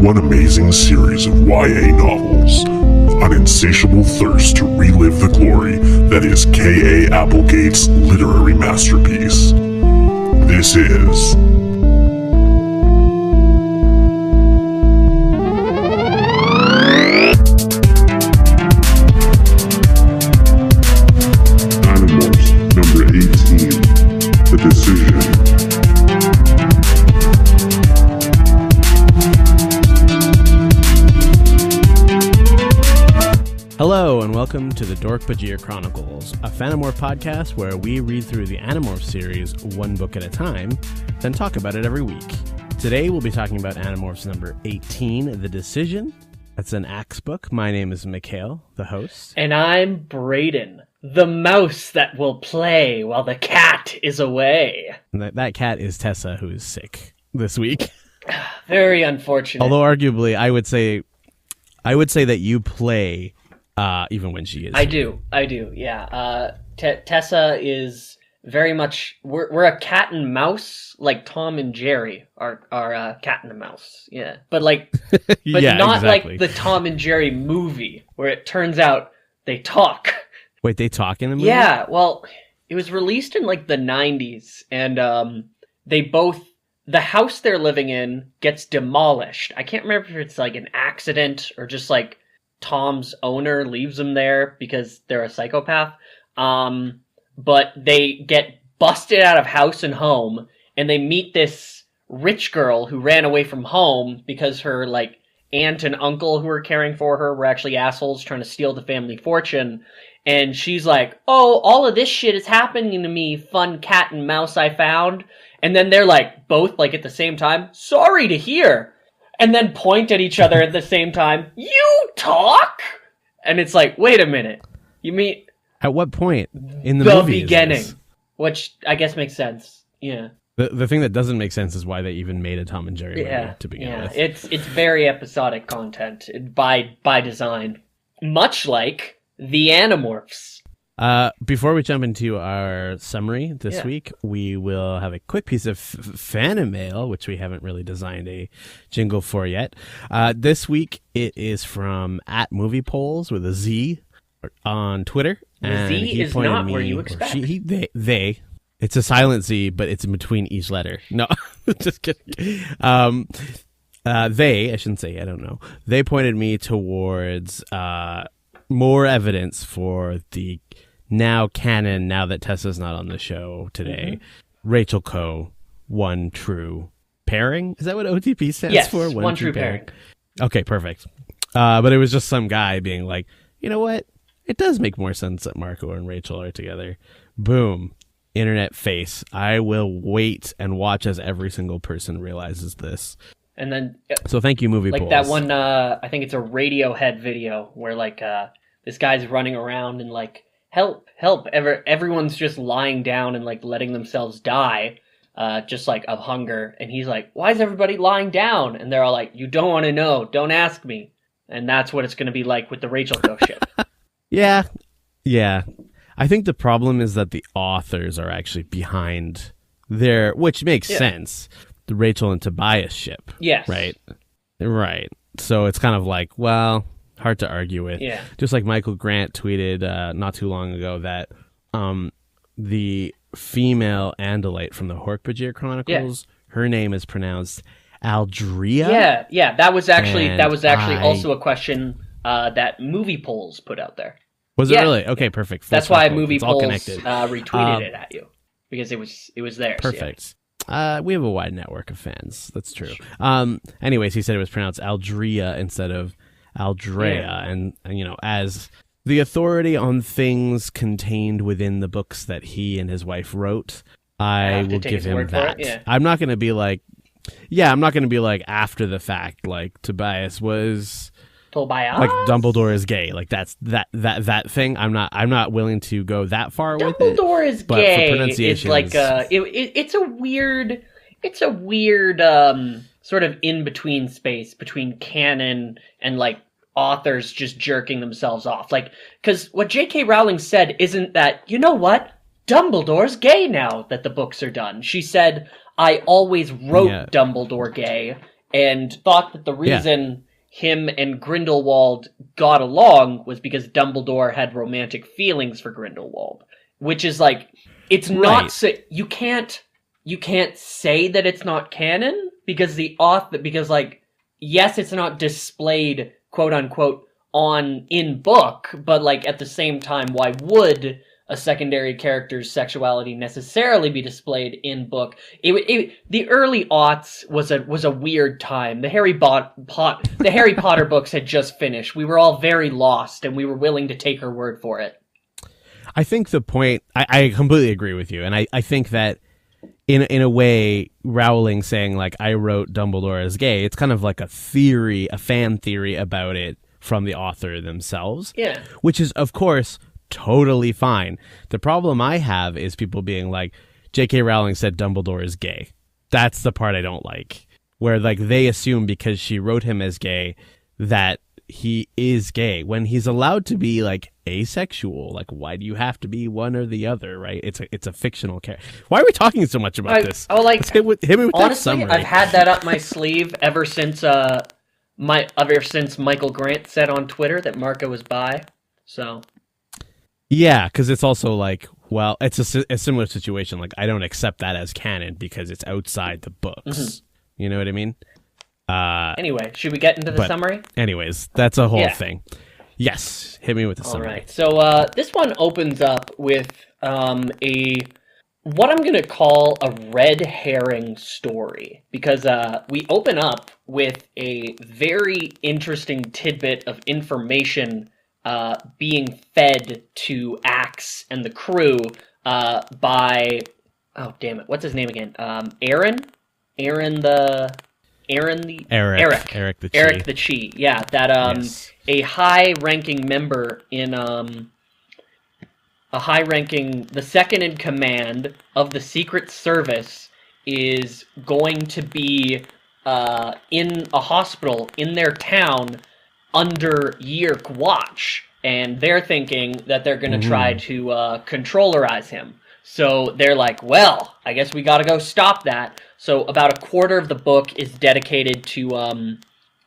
one amazing series of YA novels, an insatiable thirst to relive the glory that is K.A. Applegate's literary masterpiece. This is Animorphs number 18, The Decision. Hello and welcome to the Dork-Bajir Chronicles, a Fanimorph podcast where we read through the Animorphs series one book at a time, then talk about it every week. Today we'll be talking about Animorphs number 18, The Decision. That's an Axe book. My name is Mikhail, the host. And I'm Brayden, the mouse that will play while the cat is away. And that cat is Tessa, who is sick this week. Very unfortunate. Although arguably I would say that you play even when she is. I do, yeah. Tessa is very much, we're a cat and mouse, like Tom and Jerry are cat and a mouse, yeah. But Yeah, not exactly. like the Tom and Jerry movie, where it turns out they talk. Wait, they talk in the movie? Yeah, well, it was released in like the 90s, and the house they're living in gets demolished. I can't remember if it's like an accident or just like Tom's owner leaves them there because they're a psychopath. But they get busted out of house and home, and they meet this rich girl who ran away from home because her like aunt and uncle who were caring for her were actually assholes trying to steal the family fortune. And she's like, oh, all of this shit is happening to me, fun cat and mouse I found. And then they're like, both like at the same time, sorry to hear. And then point at each other at the same time, you talk? And it's like, wait a minute. You mean... At what point in the the movie beginning. is this? Which I guess makes sense. Yeah. The thing that doesn't make sense is why they even made a Tom and Jerry movie to begin with. It's very episodic content by design. Much like the Animorphs. Before we jump into our summary this week, we will have a quick piece of fan mail, which we haven't really designed a jingle for yet. This week, it is from @moviepolls with a Z on Twitter. The Z is not where you expect. They. It's a silent Z, but it's in between each letter. No, just kidding. I shouldn't say, I don't know. They pointed me towards more evidence for the now canon, now that Tessa's not on the show today, Rachel Coe, one true pairing. Is that what OTP stands for? One true pairing. Okay, perfect. But it was just some guy being like, you know what? It does make more sense that Marco and Rachel are together. Boom. Internet face. I will wait and watch as every single person realizes this. And then... So thank you, movie like polls. that one, I think it's a Radiohead video where like this guy's running around and like, help, everyone's just lying down and like letting themselves die, just like of hunger. And he's like, why is everybody lying down? And they're all like, you don't want to know, don't ask me. And that's what it's going to be like with the Rachel Coe ship. Yeah. I think the problem is that the authors are actually behind their, which makes sense, the Rachel and Tobias ship. Yes. Right. So it's kind of like, well, hard to argue with. Yeah. Just like Michael Grant tweeted not too long ago that the female Andalite from the Dork-Bajir Chronicles, her name is pronounced Aldrea. Yeah. That was actually also a question that Movie Polls put out there. Was it really? Okay, perfect. Full That's why circle. Movie It's all Polls connected. retweeted it at you because it was theirs. Perfect. We have a wide network of fans. That's true. Anyways, he said it was pronounced Aldrea instead of Aldrea, and you know, as the authority on things contained within the books that he and his wife wrote, I will give him that. Yeah. I'm not going to be like, after the fact, like Tobias was. Like Dumbledore is gay, like that's that thing. I'm not willing to go that far with it. Dumbledore is but gay. For pronunciations, is like it's a weird sort of in between space between canon and like authors just jerking themselves off. Like, because what J.K. Rowling said isn't that, you know what, Dumbledore's gay now that the books are done. She said, I always wrote Dumbledore gay. and thought that the reason him and Grindelwald got along was because Dumbledore had romantic feelings for Grindelwald, which is like, it's not so, you can't say that it's not canon because because like, yes, it's not displayed quote unquote in book, but like at the same time, why would a secondary character's sexuality necessarily be displayed in book? The early aughts was a weird time. The Harry Potter books had just finished. We were all very lost, and we were willing to take her word for it. I think the point, I completely agree with you, and I think that in a way, Rowling saying like I wrote Dumbledore as gay, it's kind of like a fan theory about it from the author themselves. Yeah, which is of course totally fine. The problem I have is people being like, J.K. Rowling said Dumbledore is gay. That's the part I don't like. Where like they assume because she wrote him as gay that he is gay when he's allowed to be like asexual. Like, why do you have to be one or the other, right? It's a fictional character. Why are we talking so much about this? Oh, like, hit me with honestly, that summary. I've had that up my sleeve ever since Michael Grant said on Twitter that Marco was bi. So yeah, because it's also like, well, it's a similar situation. Like, I don't accept that as canon because it's outside the books. Mm-hmm. You know what I mean? Anyway, should we get into the summary? Anyways, that's a whole thing. Yes, hit me with the summary. All right, so this one opens up with what I'm going to call a red herring story, because we open up with a very interesting tidbit of information being fed to Axe and the crew by, oh damn it, what's his name again? Eric the Chi. Yeah, that a high-ranking member in the second in command of the Secret Service is going to be in a hospital in their town under Yeerk watch, and they're thinking that they're going to try to controllerize him. So they're like, well, I guess we got to go stop that. So about a quarter of the book is dedicated to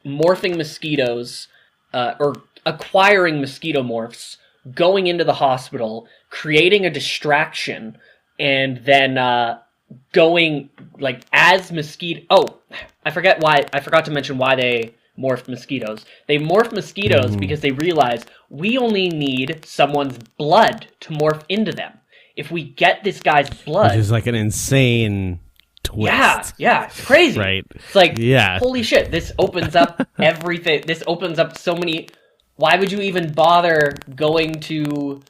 morphing mosquitoes, or acquiring mosquito morphs, going into the hospital, creating a distraction, and then going like as mosquito. Oh, I forgot to mention why they morphed mosquitoes. They morphed mosquitoes because they realized we only need someone's blood to morph into them. If we get this guy's blood, which is like an insane twist. Yeah, it's crazy. Right. It's like, holy shit, this opens up everything. This opens up so many. Why would you even bother going to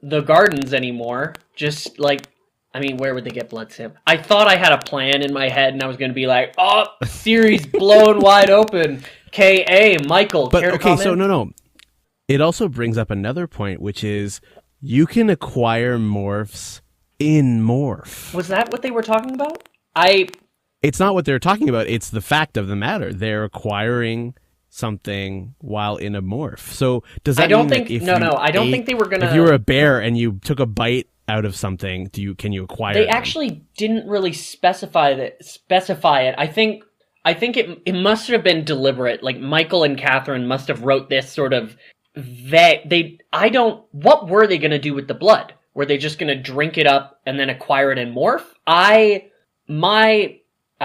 the gardens anymore? Just like, I mean, where would they get blood, Sam? I thought I had a plan in my head, and I was going to be like, oh, series blown wide open. K.A. Michael, but care to okay, comment? so no. It also brings up another point, which is you can acquire morphs in Morph. Was that what they were talking about? It's not what they're talking about. It's the fact of the matter. They're acquiring something while in a morph. So does that I don't mean think I don't think they were gonna. If you were a bear and you took a bite out of something, can you acquire? They them? actually didn't really specify it. I think it must have been deliberate. Like Michael and Catherine must have wrote this sort of vague. What were they gonna do with the blood? Were they just gonna drink it up and then acquire it in morph? I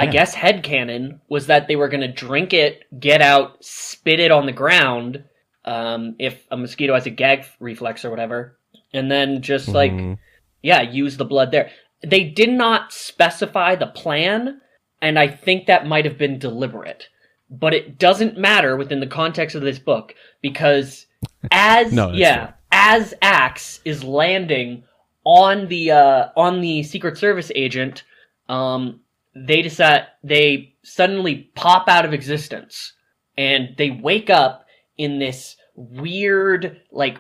guess headcanon was that they were going to drink it, get out, spit it on the ground, if a mosquito has a gag reflex or whatever, and then just use the blood there. They did not specify the plan, and I think that might have been deliberate. But it doesn't matter within the context of this book, because as Axe is landing on the Secret Service agent, they suddenly pop out of existence, and they wake up in this weird, like,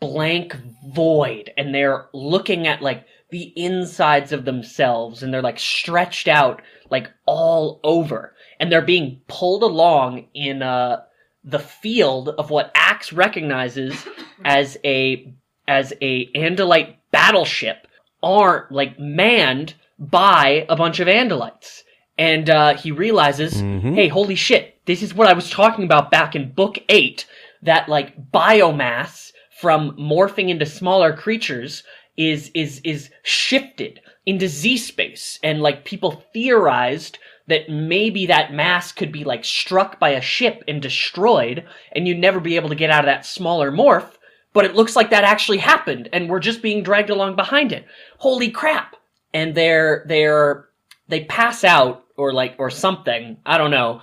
blank void, and they're looking at, like, the insides of themselves, and they're, like, stretched out, like, all over, and they're being pulled along in, the field of what Axe recognizes as a Andalite battleship, manned by a bunch of Andalites. And he realizes, hey, holy shit, this is what I was talking about back in book 8, that like biomass from morphing into smaller creatures is shifted into Z-space. And like people theorized that maybe that mass could be like struck by a ship and destroyed, and you'd never be able to get out of that smaller morph. But it looks like that actually happened, and we're just being dragged along behind it. Holy crap! And they pass out or something. I don't know.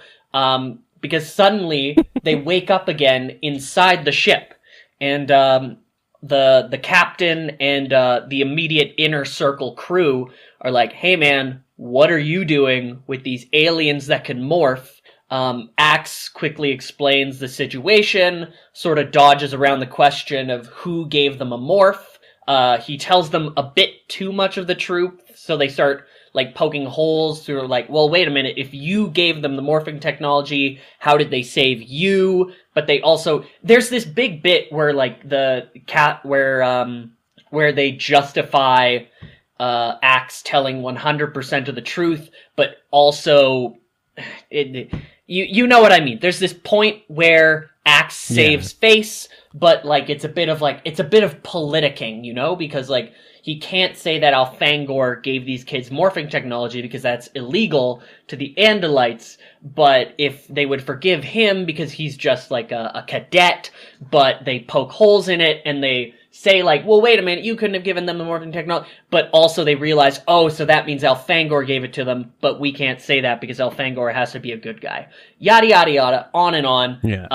Because suddenly they wake up again inside the ship, and the captain and the immediate inner circle crew are like, "Hey man, what are you doing with these aliens that can morph?" Axe quickly explains the situation, sort of dodges around the question of who gave them a morph. He tells them a bit too much of the truth, so they start like poking holes through like, well, wait a minute, if you gave them the morphing technology, how did they save you? But they also, there's this big bit where like the cat, where they justify Axe telling 100% of the truth, but also you know what I mean. There's this point where Axe saves face, but like it's a bit of politicking, you know, because like he can't say that Alfangor gave these kids morphing technology because that's illegal to the Andalites, but if they would forgive him because he's just like a cadet, but they poke holes in it and they say like, well, wait a minute, you couldn't have given them the morphing technology, but also they realize, oh, so that means Alfangor gave it to them, but we can't say that because Alfangor has to be a good guy. Yada, yada, yada, on and on. Yeah.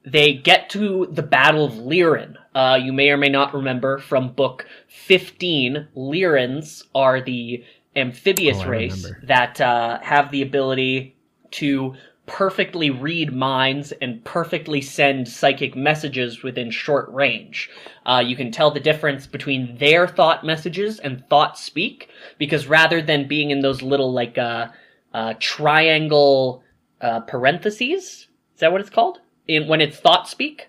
They get to the Battle of Lyran. You may or may not remember from book 15, Lyrans are the amphibious race that have the ability to perfectly read minds and perfectly send psychic messages within short range. You can tell the difference between their thought messages and thought speak, because rather than being in those little like triangle parentheses, is that what it's called? When it's thought speak?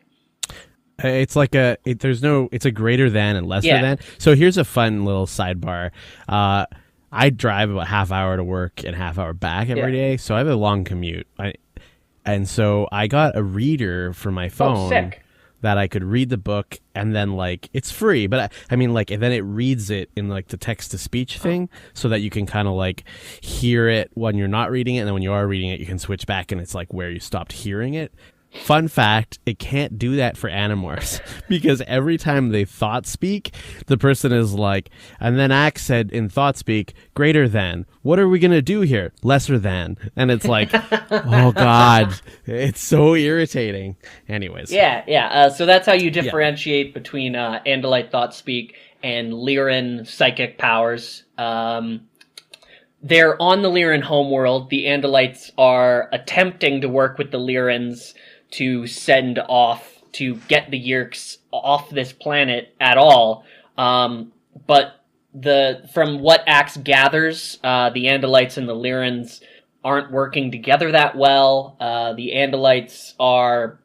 It's like it's a greater than and lesser than. So here's a fun little sidebar. I drive about half hour to work and half hour back every day, so I have a long commute. And so I got a reader for my phone that I could read the book, and then like it's free, but I mean like, and then it reads it in like the text to speech thing, so that you can kind of like hear it when you're not reading it, and then when you are reading it, you can switch back, and it's like where you stopped hearing it. Fun fact, it can't do that for Animorphs because every time they thought speak, the person is like, and then Axe said in thought speak, greater than. What are we going to do here? Lesser than. And it's like, oh God, it's so irritating. Anyways. Yeah. So that's how you differentiate between Andalite thought speak and Lyran psychic powers. They're on the Lyran homeworld. The Andalites are attempting to work with the Lyrans to send off, to get the Yeerks off this planet at all. But from what Axe gathers, the Andalites and the Lyrans aren't working together that well. The Andalites are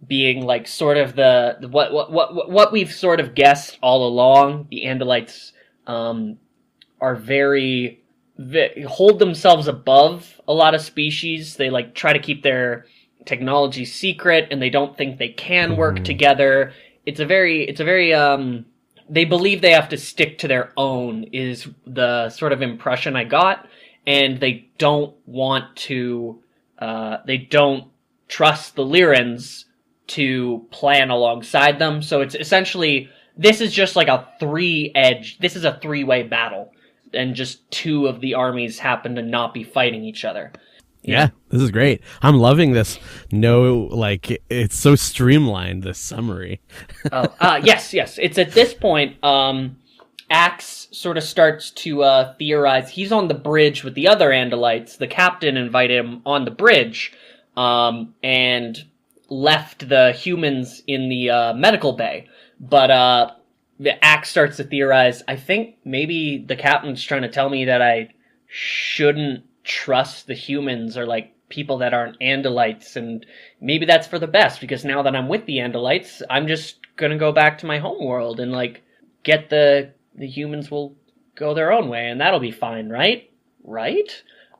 being like sort of what we've sort of guessed all along. The Andalites are hold themselves above a lot of species. They like try to keep their technology secret, and they don't think they can work together. It's a very they believe they have to stick to their own is the sort of impression I got, and they don't want to they don't trust the Lyrans to plan alongside them. So it's essentially, this is just like this is a three-way battle, and just two of the armies happen to not be fighting each other. Yeah, this is great. I'm loving this. It's so streamlined, this summary. Yes. It's at this point, Axe sort of starts to theorize. He's on the bridge with the other Andalites. The captain invited him on the bridge, and left the humans in the medical bay. But the Axe starts to theorize, I think maybe the captain's trying to tell me that I shouldn't trust the humans or like people that aren't Andalites, and maybe that's for the best, because now that I'm with the Andalites, I'm just gonna go back to my home world and like get the humans will go their own way, and that'll be fine, right?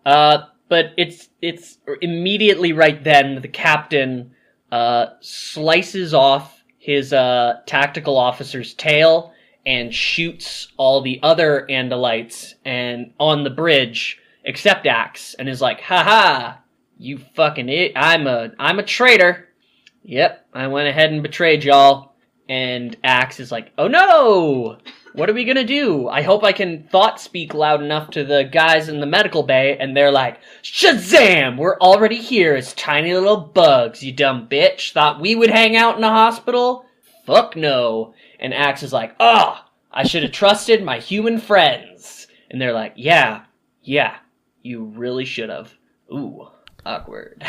But it's immediately right then the captain slices off his tactical officer's tail and shoots all the other Andalites and on the bridge, except Axe, and is like, "Ha, you fucking it! I'm a traitor. Yep, I went ahead and betrayed y'all." And Axe is like, "Oh no! What are we gonna do? I hope I can thought speak loud enough to the guys in the medical bay," and they're like, "Shazam! We're already here as tiny little bugs, you dumb bitch. Thought we would hang out in a hospital? Fuck no." And Axe is like, I should have trusted my human friends." And they're like, yeah, you really should have. Ooh, awkward.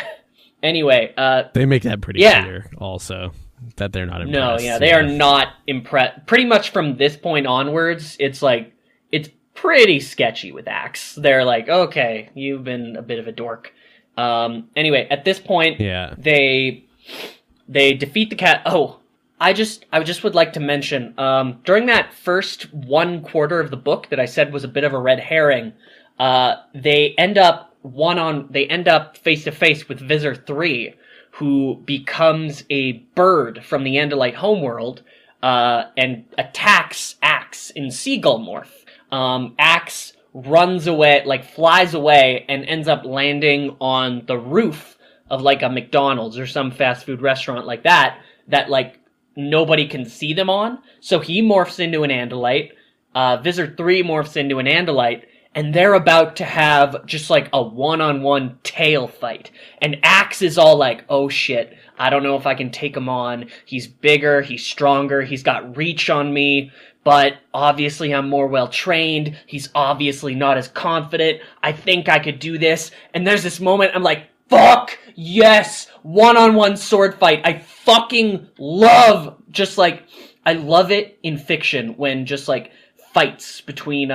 Anyway, they make that pretty clear also. That they're not impressed. No, yeah, they are not impressed. Pretty much from this point onwards, it's pretty sketchy with Axe. They're like, okay, you've been a bit of a dork. Anyway, at this point, they defeat the cat. Oh, I just would like to mention, during that first 1/4 of the book that I said was a bit of a red herring, they end up face to face with Visor 3, who becomes a bird from the Andalite homeworld, and attacks Axe in seagull morph. Axe runs away, flies away, and ends up landing on the roof of, a McDonald's or some fast food restaurant like that, nobody can see them on. So he morphs into an Andalite, Visor 3 morphs into an Andalite, and they're about to have just a one-on-one tail fight. And Axe is all like, "Oh shit, I don't know if I can take him on. He's bigger, he's stronger, he's got reach on me, but obviously I'm more well-trained. He's obviously not as confident. I think I could do this." And there's this moment, I'm like, fuck, yes, one-on-one sword fight. I fucking love, I love it in fiction when just, fights between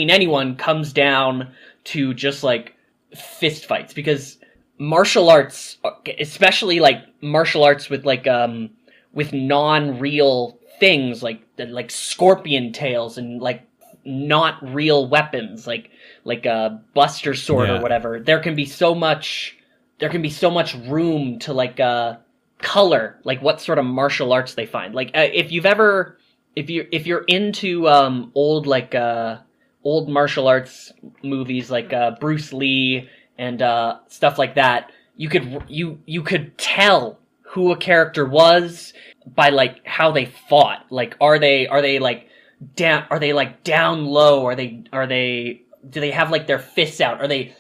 anyone comes down to just fist fights, because martial arts, especially martial arts with with non-real things like scorpion tails and not real weapons like a buster sword or whatever, there can be so much room to color what sort of martial arts they find. If you're into old martial arts movies Bruce Lee and stuff like that, you could tell who a character was by how they fought. Are they down low? Do they have their fists out? Are they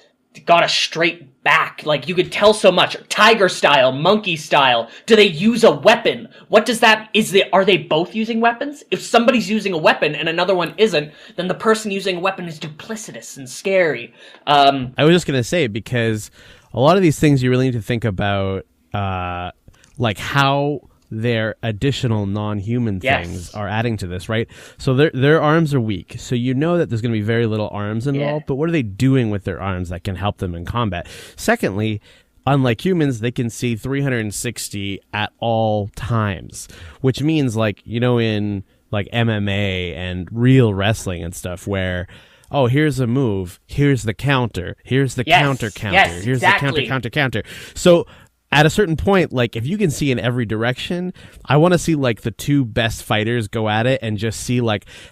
got a straight back? You could tell so much. Tiger style, monkey style. Do they use a weapon? What does that, are they both using weapons? If somebody's using a weapon and another one isn't, then the person using a weapon is duplicitous and scary. I was just going to say, because a lot of these things you really need to think about, how their additional non-human things are adding to this, right? So their arms are weak, so you know that there's going to be very little arms involved, but what are they doing with their arms that can help them in combat? Secondly, unlike humans, they can see 360 at all times, which means in MMA and real wrestling and stuff where, oh, here's a move, here's the counter, here's the counter, here's the counter. So at a certain point, if you can see in every direction, I want to see the two best fighters go at it and just see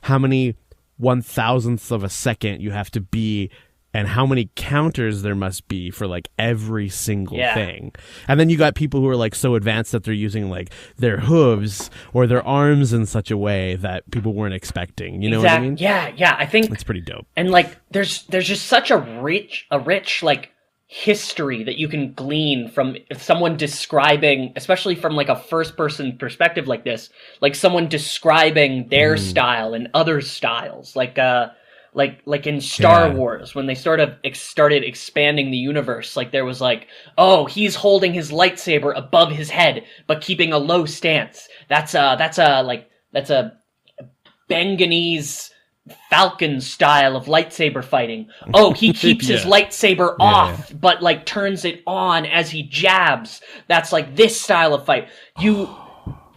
how many 1,000ths of a second you have to be and how many counters there must be for every single thing. And then you got people who are so advanced that they're using their hooves or their arms in such a way that people weren't expecting. You know what I mean? Yeah, I think it's pretty dope. And there's just such a rich history that you can glean from someone describing, especially from a first person perspective like this, someone describing their style and other styles, like in Star Wars, when they started expanding the universe, there was oh, he's holding his lightsaber above his head but keeping a low stance. That's a Benganese Falcon style of lightsaber fighting. Oh, he keeps his lightsaber off, but turns it on as he jabs. That's this style of fight.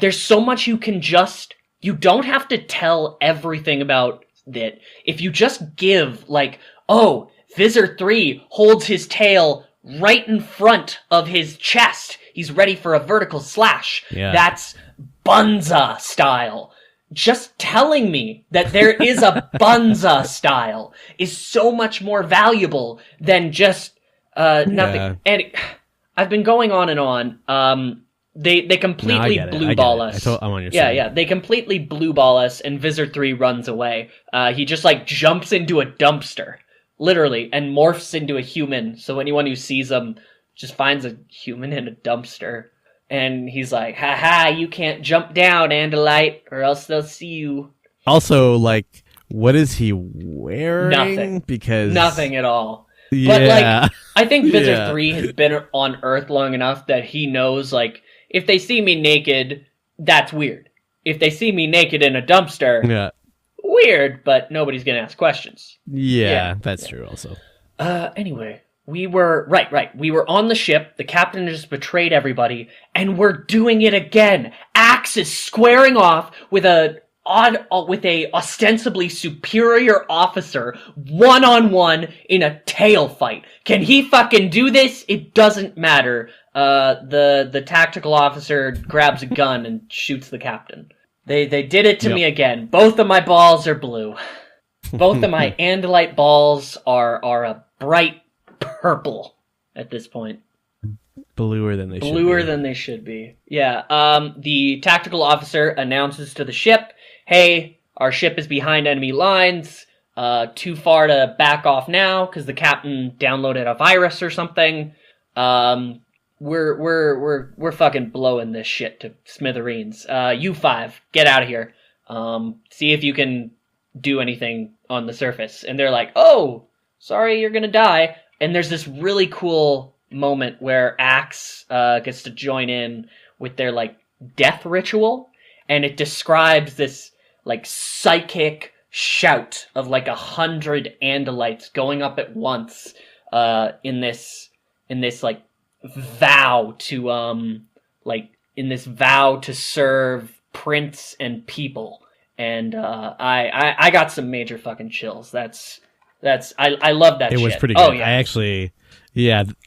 There's so much you don't have to tell everything about it. If you just give oh, Visor 3 holds his tail right in front of his chest. He's ready for a vertical slash. Yeah. That's Bunza style. Just telling me that there is a Bunza style is so much more valuable than just nothing. Yeah. And I've been going on and on. They completely blue ball us. I'm on your side. Yeah. They completely blue ball us, and Visor 3 runs away. He just like jumps into a dumpster, literally, and morphs into a human. So anyone who sees him just finds a human in a dumpster. And he's like, haha, you can't jump down, Andalite, or else they'll see you. Also, like, what is he wearing? Nothing. Because Nothing at all. Yeah. But, like, I think Visor Yeah. 3 has been on Earth long enough that he knows, like, if they see me naked, that's weird. If they see me naked in a dumpster, Yeah. weird, but nobody's gonna ask questions. Yeah, that's true also. Anyway, we were right. We were on the ship. The captain just betrayed everybody, and we're doing it again. Axe is squaring off with a ostensibly superior officer one-on-one in a tail fight. Can he fucking do this? It doesn't matter. The tactical officer grabs a gun and shoots the captain. They did it to me again. Both of my balls are blue. Both of my Andalite balls are a bright purple at this point. Bluer than they should be. Bluer than they should be. Yeah. The tactical officer announces to the ship, hey, our ship is behind enemy lines. Too far to back off now because the captain downloaded a virus or something. We're fucking blowing this shit to smithereens. U5, get out of here. See if you can do anything on the surface. And they're like, oh, sorry, you're gonna die. And there's this really cool moment where Axe gets to join in with their like death ritual, and it describes this like psychic shout of like 100 Andalites going up at once in this like vow to serve prince and people. And I got some major fucking chills. I love that shit. It was pretty good. Oh, yeah.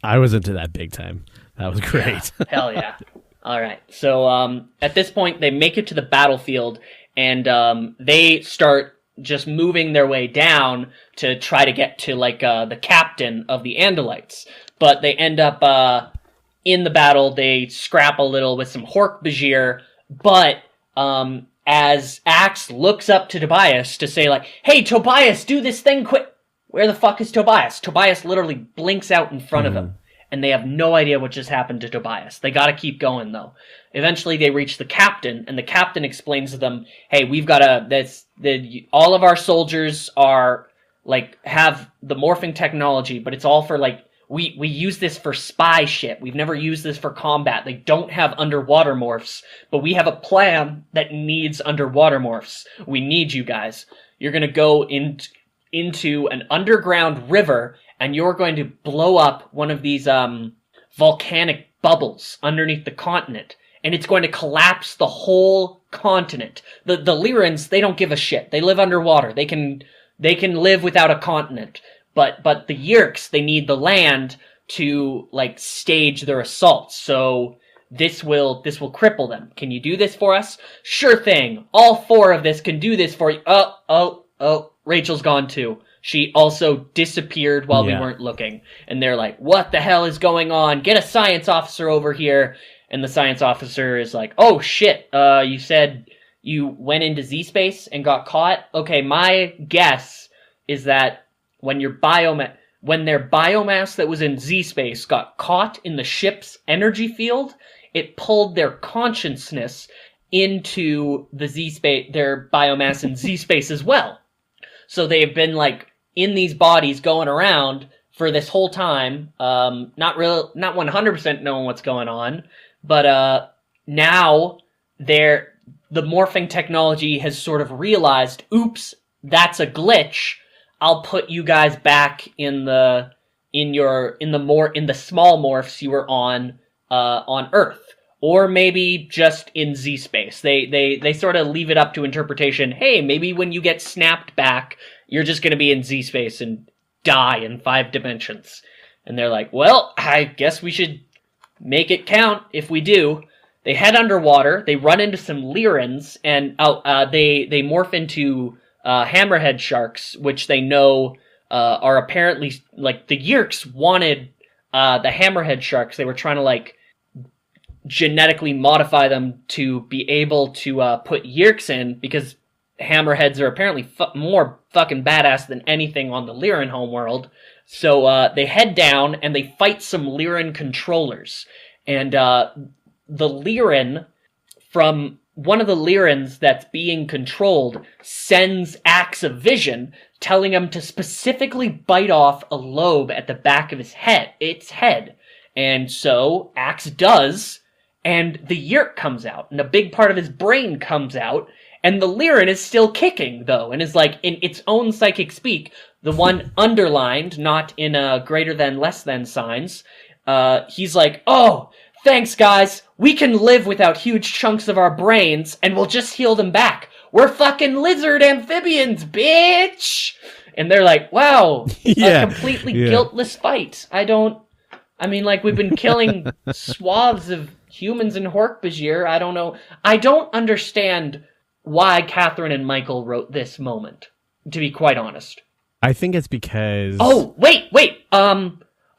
I was into that big time. That was great. Hell yeah. All right. So at this point, they make it to the battlefield, and they start just moving their way down to try to get to like the captain of the Andalites. But they end up in the battle. They scrap a little with some Dork-Bajir, but as Axe looks up to Tobias to say like, hey, Tobias, do this thing quick. Where the fuck is Tobias? Tobias literally blinks out in front of him, and they have no idea what just happened to Tobias. They gotta keep going, though. Eventually, they reach the captain, and the captain explains to them, hey, we've gotta, all of our soldiers are, like, have the morphing technology, but it's all for, like, we use this for spy shit. We've never used this for combat. They don't have underwater morphs, but we have a plan that needs underwater morphs. We need you guys. You're gonna go into an underground river, and you're going to blow up one of these volcanic bubbles underneath the continent, and it's going to collapse the whole continent. The Lyrans, they don't give a shit. They live underwater. They can live without a continent. But the Yeerks, they need the land to like stage their assaults. So this will cripple them. Can you do this for us? Sure thing. All four of us can do this for you. Oh, Rachel's gone too. She also disappeared while we weren't looking. And they're like, what the hell is going on? Get a science officer over here. And the science officer is like, oh shit, you said you went into Z-space and got caught? Okay, my guess is that when their biomass that was in Z-space got caught in the ship's energy field, it pulled their consciousness into the Z-space, their biomass in Z-space as well. So they've been like in these bodies going around for this whole time, not 100% knowing what's going on, but now the morphing technology has sort of realized, oops, that's a glitch. I'll put you guys back in the small morphs you were on Earth, or maybe just in Z space. They sort of leave it up to interpretation. Hey, maybe when you get snapped back, you're just going to be in Z space and die in 5 dimensions. And they're like, well, I guess we should make it count if we do. They head underwater, they run into some Lyrans, and they morph into hammerhead sharks, which they know are apparently, like, the Yeerks wanted the hammerhead sharks. They were trying to, like, genetically modify them to be able to put Yeerks in, because hammerheads are apparently more fucking badass than anything on the Lyran homeworld. So they head down and they fight some Lyran controllers. And the Lyran, from one of the Lyrans that's being controlled, sends Axe a vision telling him to specifically bite off a lobe at the back of its head. And so Axe does, and the Yeerk comes out, and a big part of his brain comes out, and the Lyran is still kicking, though, and is like, in its own psychic speak, the one underlined, not in greater than, less than signs, he's like, oh, thanks, guys. We can live without huge chunks of our brains, and we'll just heal them back. We're fucking lizard amphibians, bitch! And they're like, wow, a completely guiltless fight. I mean, like, we've been killing swaths of humans in Dork-Bajir. I don't know. I don't understand why Catherine and Michael wrote this moment, to be quite honest. I think it's because... Oh, wait!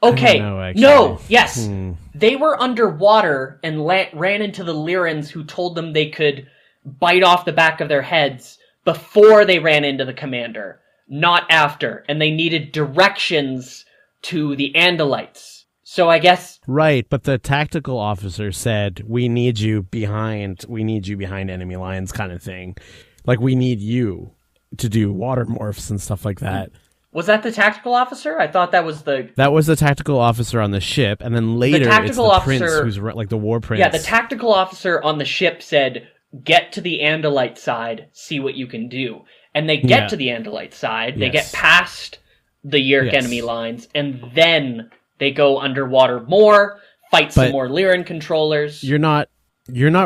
Okay, no, yes. They were underwater and ran into the Lyrans, who told them they could bite off the back of their heads before they ran into the commander, not after. And they needed directions to the Andalites. So I guess... Right, but the tactical officer said, we need you behind enemy lines, kind of thing. Like, we need you to do water morphs and stuff like that. Was that the tactical officer? I thought that was the... That was the tactical officer on the ship, and then later it's the prince who's like the war prince. Yeah, the tactical officer on the ship said, get to the Andalite side, see what you can do. And they get to the Andalite side, they get past the Yeerk enemy lines, and then they go underwater more, fight some more Lyran controllers. You're not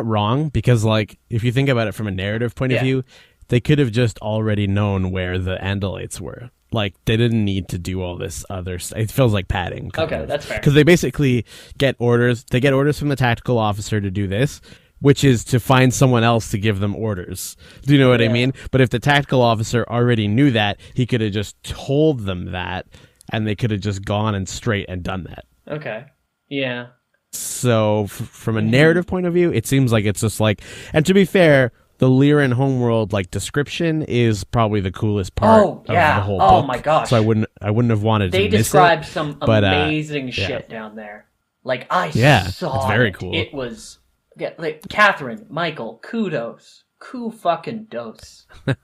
wrong, because, like, if you think about it from a narrative point of view, they could have just already known where the Andalites were. Like, they didn't need to do all this other stuff. It feels like padding. Okay, that's fair. Because they basically get orders. They get orders from the tactical officer to do this, which is to find someone else to give them orders. Do you know what I mean? But if the tactical officer already knew that, he could have just told them that, and they could have just gone and straight and done that. Okay. Yeah. So, from a narrative point of view, it seems like it's just like... And to be fair... The Lyran homeworld, like, description is probably the coolest part of the whole book. Oh my gosh! So I wouldn't have wanted to miss it. They described some amazing shit down there. Like, I saw it's very cool. It was like, Catherine, Michael, kudos, fucking dose. It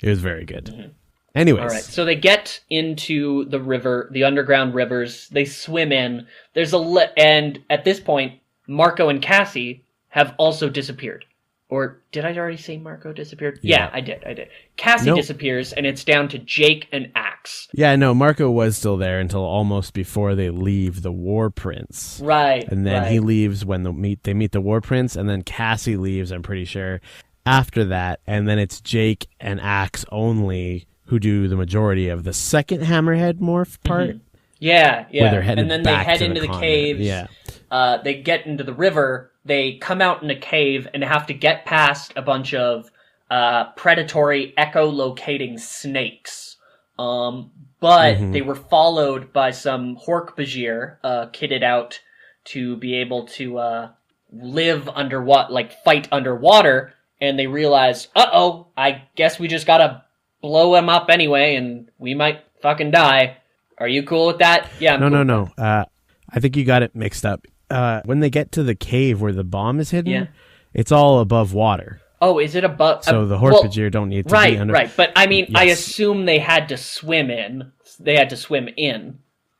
was very good. Mm-hmm. Anyways, all right. So they get into the river, the underground rivers. They swim in. And at this point, Marco and Cassie have also disappeared. Or did I already say Marco disappeared? Yeah, I did. Cassie disappears, and it's down to Jake and Axe. Yeah, no, Marco was still there until almost before they leave the War Prince. Right. And then he leaves when they meet the War Prince, and then Cassie leaves, I'm pretty sure, after that. And then it's Jake and Axe only who do the majority of the second Hammerhead morph part. Mm-hmm. Yeah. Where they're headed and then they head into the caves. Yeah. They get into the river. They come out in a cave and have to get past a bunch of predatory echolocating snakes. But they were followed by some Dork-Bajir kitted out to be able to live fight underwater. And they realized, I guess we just gotta blow them up anyway, and we might fucking die. Are you cool with that? Yeah. No. I think you got it mixed up. When they get to the cave where the bomb is hidden, it's all above water. Oh, is it above? So the Dork-Bajir don't need to be under. Right. But I mean, I assume they had to swim in.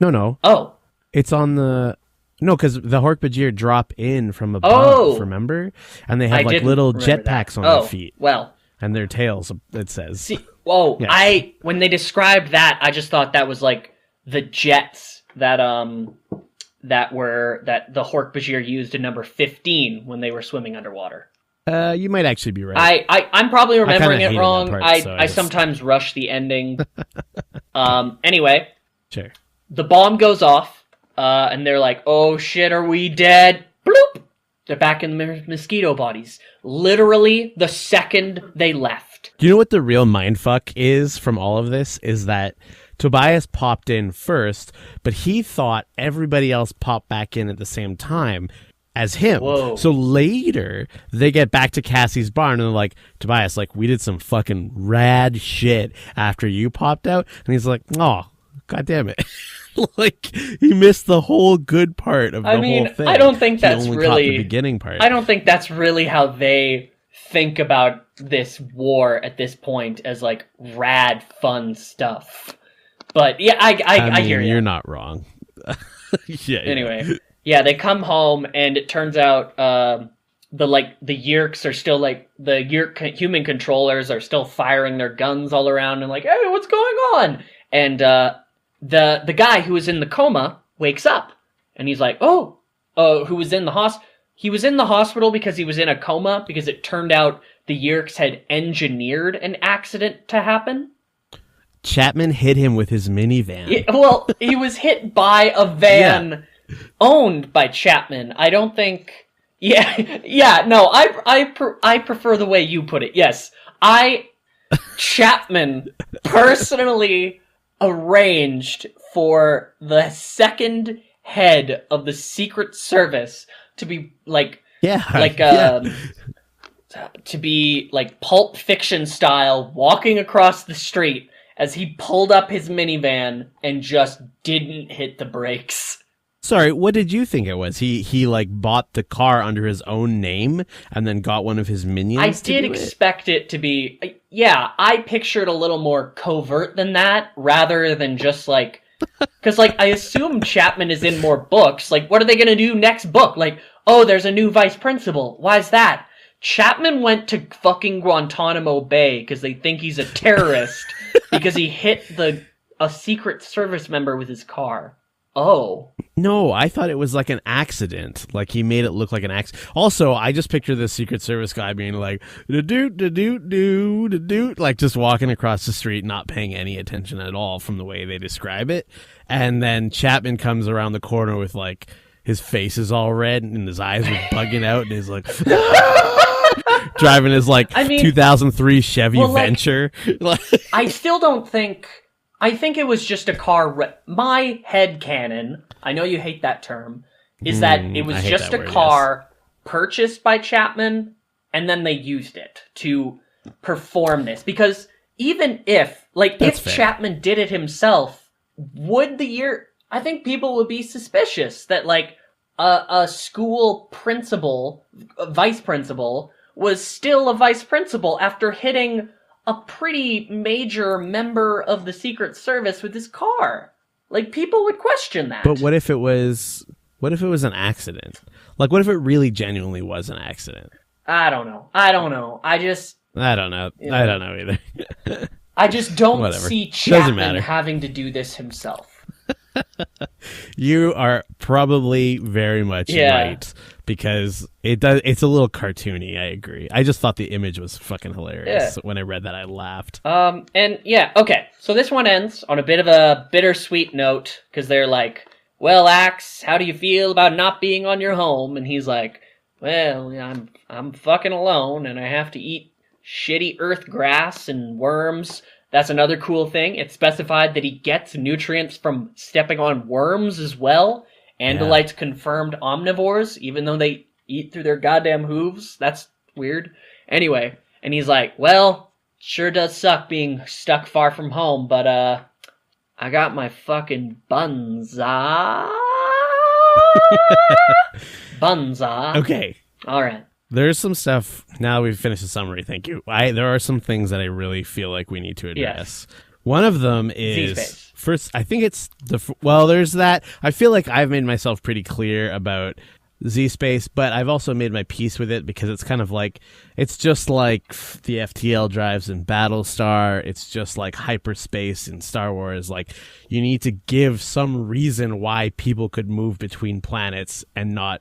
No. Oh. It's on the... No, because the Dork-Bajir drop in from above, remember? And they have little jetpacks on their feet. Well. And their tails, it says. See, when they described that, I just thought that was like the jets that the Dork-Bajir used in number 15 when they were swimming underwater. You might actually be right. I'm probably remembering it wrong. I sometimes rush the ending. Anyway, Sure. the bomb goes off, and they're like, oh shit, are we dead? Bloop! They're back in the mosquito bodies. Literally the second they left. Do you know what the real mindfuck is from all of this? Is that Tobias popped in first, but he thought everybody else popped back in at the same time as him. Whoa. So later, they get back to Cassie's barn and they're like, Tobias, like, we did some fucking rad shit after you popped out. And he's like, oh, God damn it. Like, he missed the whole good part of the whole thing. I don't think that's only really caught the beginning part. I don't think that's really how they think about this war at this point, as like rad fun stuff. But yeah, I hear you. You're not wrong. Yeah. Anyway, yeah, they come home and it turns out the Yeerks are still like the Yeerk human controllers are still firing their guns all around and like, hey, what's going on? And the guy who was in the coma wakes up and he's like, who was in the hospital? He was in the hospital because he was in a coma because it turned out the Yeerks had engineered an accident to happen. Chapman hit him with his minivan. Yeah, well, he was hit by a van owned by Chapman. I don't think... Yeah, no, I prefer the way you put it. Yes, Chapman personally arranged for the second head of the Secret Service to be to be like Pulp Fiction style, walking across the street as he pulled up his minivan and just didn't hit the brakes. Sorry, what did you think it was? He like bought the car under his own name and then got one of his minions. I did expect it to be, I pictured a little more covert than that, rather than just like, because like I assume Chapman is in more books. Like, what are they gonna do next book? Like, oh, there's a new vice principal. Why's that? Chapman went to fucking Guantanamo Bay because they think he's a terrorist because he hit a Secret Service member with his car. Oh. No, I thought it was like an accident. Like he made it look like an accident. Also, I just picture the Secret Service guy being like, da-doot, like just walking across the street, not paying any attention at all from the way they describe it. And then Chapman comes around the corner with like, his face is all red and his eyes are bugging out and he's like, driving his like 2003 Chevy Venture. I still don't think... I think it was just a car... My headcanon, I know you hate that term, is that it was just a car purchased by Chapman, and then they used it to perform this. Because even if Chapman did it himself, I think people would be suspicious that, like, a school principal, a vice principal, was still a vice principal after hitting a pretty major member of the Secret Service with his car. Like, people would question that. But what if it was an accident? Like, what if it really genuinely was an accident? I don't know. I don't know either. I just don't see Chapman having to do this himself. You are probably very much right, because it's a little cartoony. I agree. I just thought the image was fucking hilarious. When I read that, I laughed. Okay. So this one ends on a bit of a bittersweet note, because they're like, well, Axe, how do you feel about not being on your home? And he's like, well, I'm fucking alone and I have to eat shitty earth grass and worms. That's another cool thing. It's specified that he gets nutrients from stepping on worms as well. Andalites confirmed omnivores, even though they eat through their goddamn hooves. That's weird. Anyway, and he's like, well, sure does suck being stuck far from home, but I got my fucking bunza. Bunza. Okay. All right. There's some stuff, now we've finished the summary, thank you. There are some things that I really feel like we need to address. Yes. One of them is, Z-Space. First, I think it's there's that. I feel like I've made myself pretty clear about Z-Space, but I've also made my peace with it because it's kind of like, it's just like the FTL drives in Battlestar. It's just like hyperspace in Star Wars. Like, you need to give some reason why people could move between planets and not,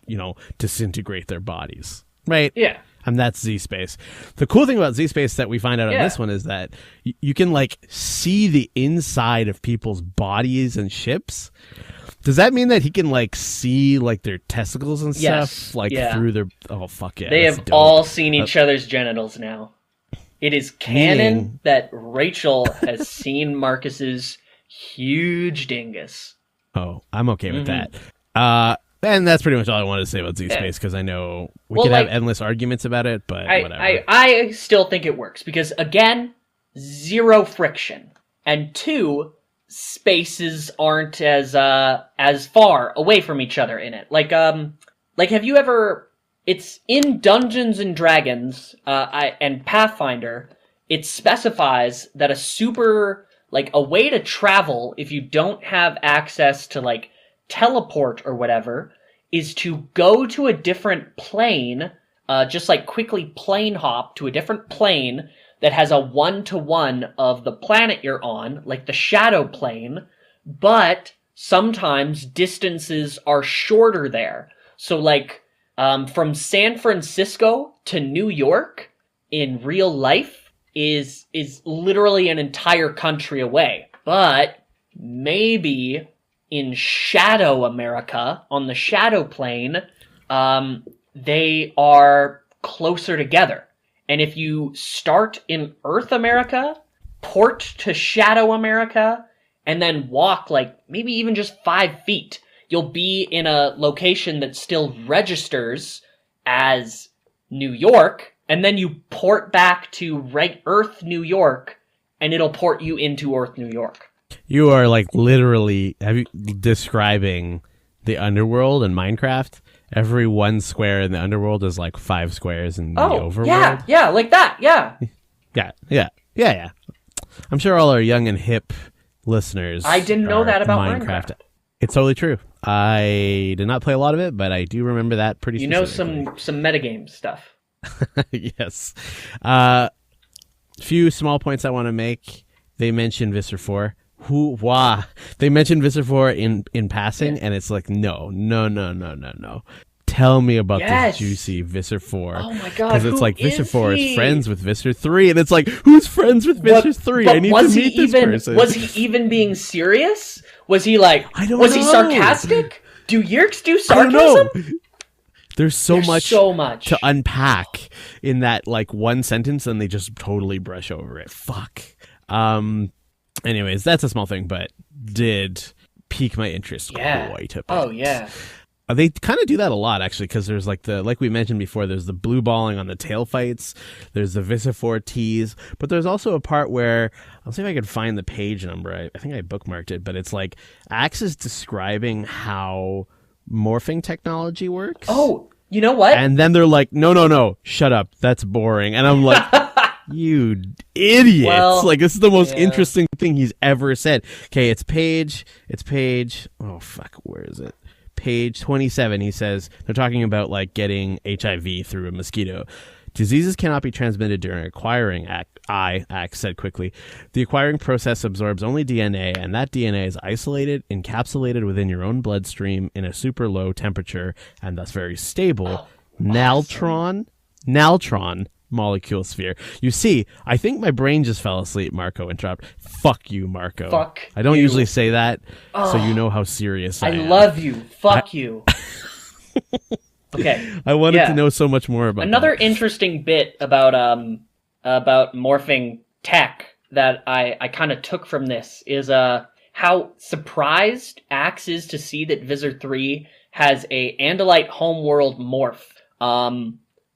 disintegrate their bodies. Right? Yeah. And that's Z-Space. The cool thing about Z-Space that we find out Yeah. on this one is that you can like see the inside of people's bodies and ships. Does that mean that he can like see like their testicles and Yes. stuff like Yeah. through their? Oh fuck yeah! They that's have dope. all seen each other's genitals now. It is canon Meaning- that Rachel has seen Marcus's huge dingus. Oh, I'm okay with Mhm. that. And that's pretty much all I wanted to say about Z-Space because I know we Well, could have like, endless arguments about it, but whatever. I still think it works because again, zero friction, and two, spaces aren't as far away from each other in it. Like have you ever? It's in Dungeons and Dragons and Pathfinder. It specifies that a way to travel if you don't have access to like teleport or whatever is to go to a different plane, just like quickly plane hop to a different plane that has a 1-to-1 of the planet you're on, like the shadow plane, but sometimes distances are shorter there. So like from San Francisco to New York in real life is literally an entire country away. But maybe in Shadow America, on the Shadow Plane, they are closer together. And if you start in Earth America, port to Shadow America, and then walk like maybe even just 5 feet, you'll be in a location that still registers as New York, and then you port back to Earth, New York, and it'll port you into Earth, New York. You are like literally describing the underworld in Minecraft. Every 1 square in the underworld is like 5 squares in the overworld. Yeah, like that, yeah. Yeah. I'm sure all our young and hip listeners. I didn't know are that about Minecraft. It's totally true. I did not play a lot of it, but I do remember that pretty. You know specifically. some metagame stuff. Yes. Few small points I want to make. They mentioned Visser 4. They mentioned Visser 4 in passing, and it's like, no. Tell me about this juicy Visser 4. Oh my god, because it's like who Visser is 4 he? is friends with Visser 3, and it's like, who's friends with Visser 3? But I need to meet this person. Was he even being serious? Was he like? I don't was he know. sarcastic? Do Yerks do I don't know. sarcasm? There's so much to unpack in that like one sentence, and they just totally brush over it. Fuck. Anyways, that's a small thing, but did pique my interest quite a bit. Oh yeah. They kind of do that a lot, actually, because there's like we mentioned before, there's the blue balling on the tail fights, there's the Visifor tease, but there's also a part where, I'll see if I can find the page number, I think I bookmarked it, but it's like, Axe is describing how morphing technology works. Oh, you know what? And then they're like, no, shut up, that's boring. And I'm like, you idiots. Well, like, this is the most interesting thing he's ever said. Okay, it's page, oh fuck, where is it? Page 27, he says, they're talking about like getting HIV through a mosquito. Diseases cannot be transmitted during acquiring, Axe said quickly. The acquiring process absorbs only DNA, and that DNA is isolated, encapsulated within your own bloodstream in a super low temperature, and thus very stable. Naltron molecule sphere. You see, I think my brain just fell asleep, Marco interrupted. Fuck you, Marco. Fuck I don't you. usually say that, so you know how serious I am. I love you. Fuck you. Okay. I wanted to know so much more about another that. interesting bit about morphing tech that I kind of took from this is how surprised Axe is to see that Visser 3 has a Andalite homeworld morph.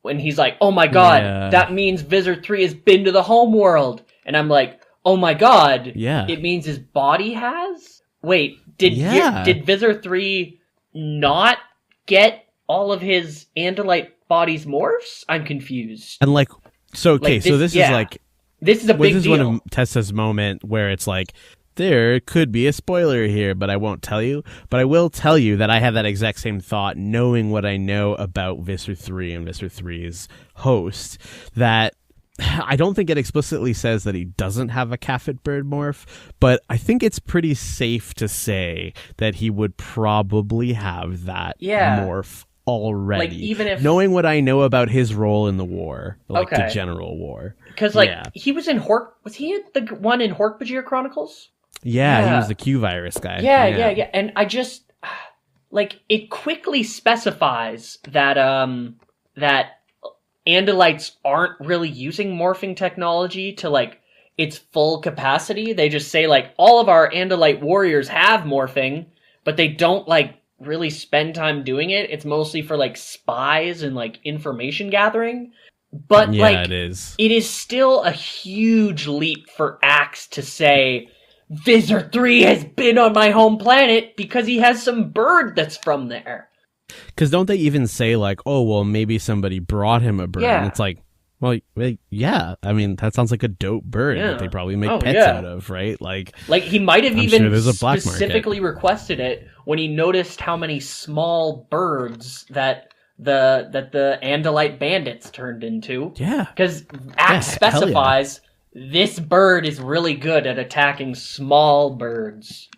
When he's like, oh my god, that means Visser 3 has been to the homeworld. And I'm like, oh my god, it means his body has? Wait, did Visser 3 not get all of his Andalite body's morphs? I'm confused. And like, so okay, so this is like, this is a big deal. This is one of Tessa's moment where it's like, there could be a spoiler here, but I won't tell you. But I will tell you that I had that exact same thought, knowing what I know about Visser 3 and Visser 3's host, that I don't think it explicitly says that he doesn't have a Caffet bird morph, but I think it's pretty safe to say that he would probably have that morph already. Like, even if knowing what I know about his role in the war, like the Okay. general war. because he was in was he the one in Dork-Bajir Chronicles? Yeah, he Yeah. was the Q virus guy. Yeah. And I just like it quickly specifies that that Andalites aren't really using morphing technology to like its full capacity. They just say like all of our Andalite warriors have morphing, but they don't like really spend time doing it. It's mostly for like spies and like information gathering. But Yeah, like it is. it is still a huge leap for Axe to say Visor 3 has been on my home planet because he has some bird that's from there. Because don't they even say like, oh, well, maybe somebody brought him a bird? Yeah. And it's like, well, yeah. I mean, that sounds like a dope bird Yeah. that they probably make Oh, pets yeah. out of, right? Like Like he might have I'm even sure there's a black specifically requested it when he noticed how many small birds that the Andalite bandits turned into. yeah. Because Axe Yeah, hell yeah. specifies this bird is really good at attacking small birds.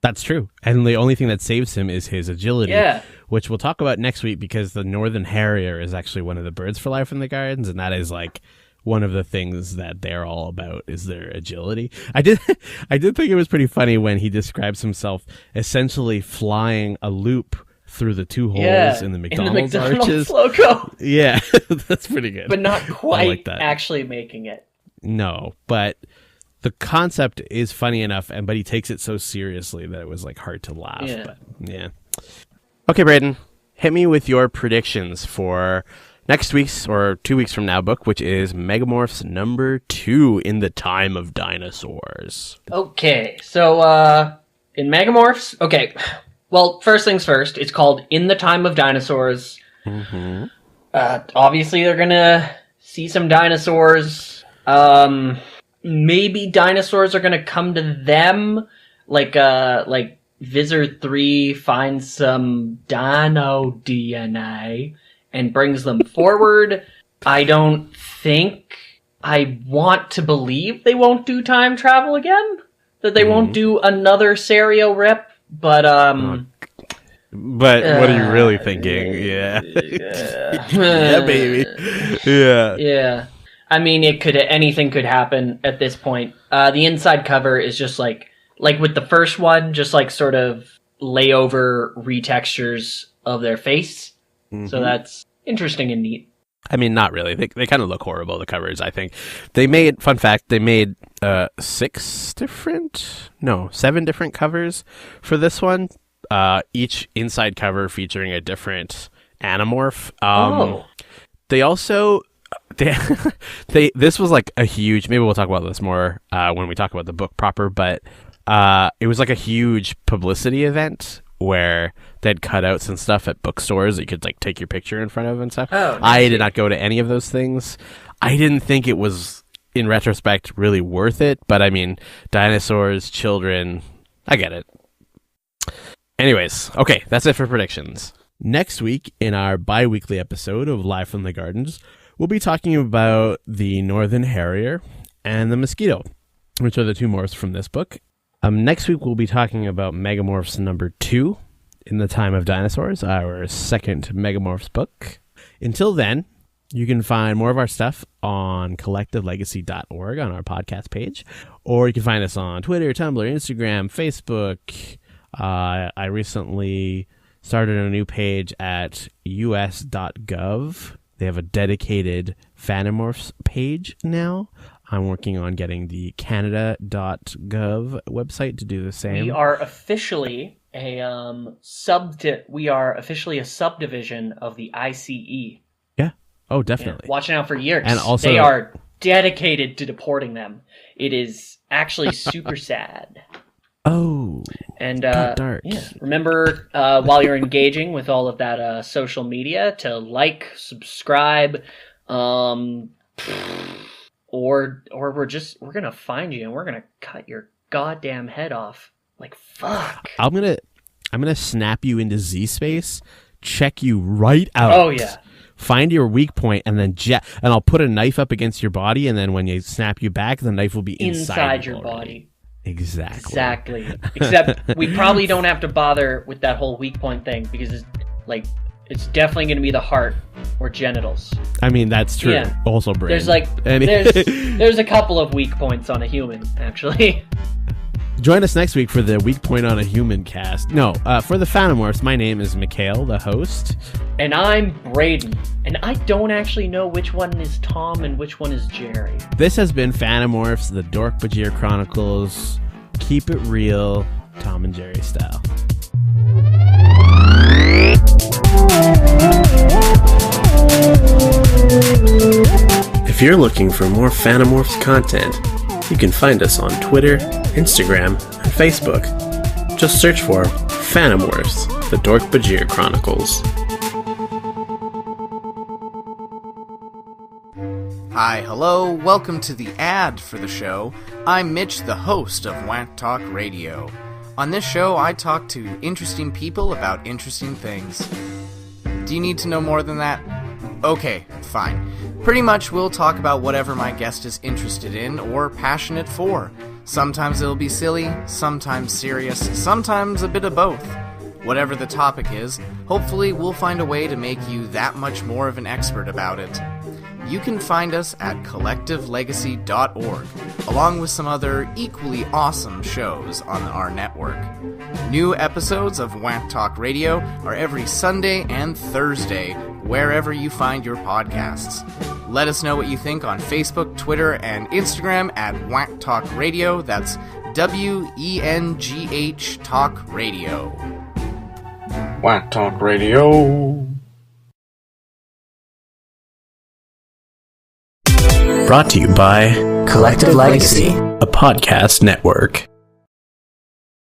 That's true. And the only thing that saves him is his agility, Yeah. which we'll talk about next week because the northern harrier is actually one of the birds for life in the gardens, and that is like one of the things that they're all about is their agility. I did think it was pretty funny when he describes himself essentially flying a loop through the two holes in the McDonald's arches. logo. Yeah, that's pretty good. But not quite like that. actually making it. No, but the concept is funny enough, but he takes it so seriously that it was like hard to laugh. Yeah. But yeah. Okay, Braden, hit me with your predictions for next week's or 2 weeks from now book, which is Megamorphs number 2 in the Time of Dinosaurs. Okay, so in Megamorphs, okay. Well, first things first, it's called In the Time of Dinosaurs. Mm-hmm. Obviously, they're gonna see some dinosaurs. Maybe dinosaurs are gonna come to them, like Visor 3 finds some dino DNA and brings them forward. I don't think I want to believe they won't do time travel again. That they won't do another Serio rip, but But what are you really thinking? Yeah. Yeah, baby. Yeah. Yeah. I mean, anything could happen at this point. The inside cover is just like with the first one, just like sort of layover retextures of their face. Mm-hmm. So that's interesting and neat. I mean, not really. They kind of look horrible, the covers, I think. Fun fact, they made 7 different covers for this one. Each inside cover featuring a different Animorph. They also... this was like a huge... Maybe we'll talk about this more when we talk about the book proper, but it was like a huge publicity event where they'd cutouts and stuff at bookstores that you could like take your picture in front of and stuff. Oh, I did not go to any of those things. I didn't think it was, in retrospect, really worth it, but I mean, dinosaurs, children, I get it. Anyways, okay, that's it for predictions. Next week, in our bi-weekly episode of Live from the Gardens, we'll be talking about the Northern Harrier and the Mosquito, which are the 2 morphs from this book. Next week, we'll be talking about Megamorphs number 2 in the Time of Dinosaurs, our second Megamorphs book. Until then, you can find more of our stuff on collectivelegacy.org on our podcast page, or you can find us on Twitter, Tumblr, Instagram, Facebook. I recently started a new page at us.gov. They have a dedicated Fanimorphs page now. I'm working on getting the canada.gov website to do the same. We are officially a subdivision of the ICE. Yeah. Oh, definitely. Yeah, watching out for Yerks. And also, they are dedicated to deporting them. It is actually super sad. Oh. And got dark. Yeah, remember while you're engaging with all of that social media to like, subscribe, or we're gonna find you and we're gonna cut your goddamn head off. Like fuck. I'm gonna snap you into Z space, check you right out. Oh yeah. Find your weak point and then and I'll put a knife up against your body, and then when you snap you back, the knife will be inside your already. body. Exactly. Except we probably don't have to bother with that whole weak point thing because it's It's definitely going to be the heart or genitals. I mean, that's true. Yeah. Also brain. There's there's a couple of weak points on a human, actually. Join us next week for the Weak Point on a Human cast. No, for the Fanimorphs, my name is Mikhail, the host. And I'm Braden. And I don't actually know which one is Tom and which one is Jerry. This has been Fanimorphs, the Dork-Bajir Chronicles. Keep it real, Tom and Jerry style. If you're looking for more Fanimorphs content, you can find us on Twitter, Instagram, and Facebook. Just search for Fanimorphs, the Dork-Bajir Chronicles. Hi, hello, welcome to the ad for the show. I'm Mitch, the host of Whack Talk Radio. On this show, I talk to interesting people about interesting things. Do you need to know more than that? Okay, fine. Pretty much we'll talk about whatever my guest is interested in or passionate for. Sometimes it'll be silly, sometimes serious, sometimes a bit of both. Whatever the topic is, hopefully we'll find a way to make you that much more of an expert about it. You can find us at collectivelegacy.org, along with some other equally awesome shows on our network. New episodes of Whack Talk Radio are every Sunday and Thursday, wherever you find your podcasts. Let us know what you think on Facebook, Twitter, and Instagram at Whack Talk Radio. That's WENGH Talk Radio. Whack Talk Radio. Brought to you by Collective Legacy, a podcast network.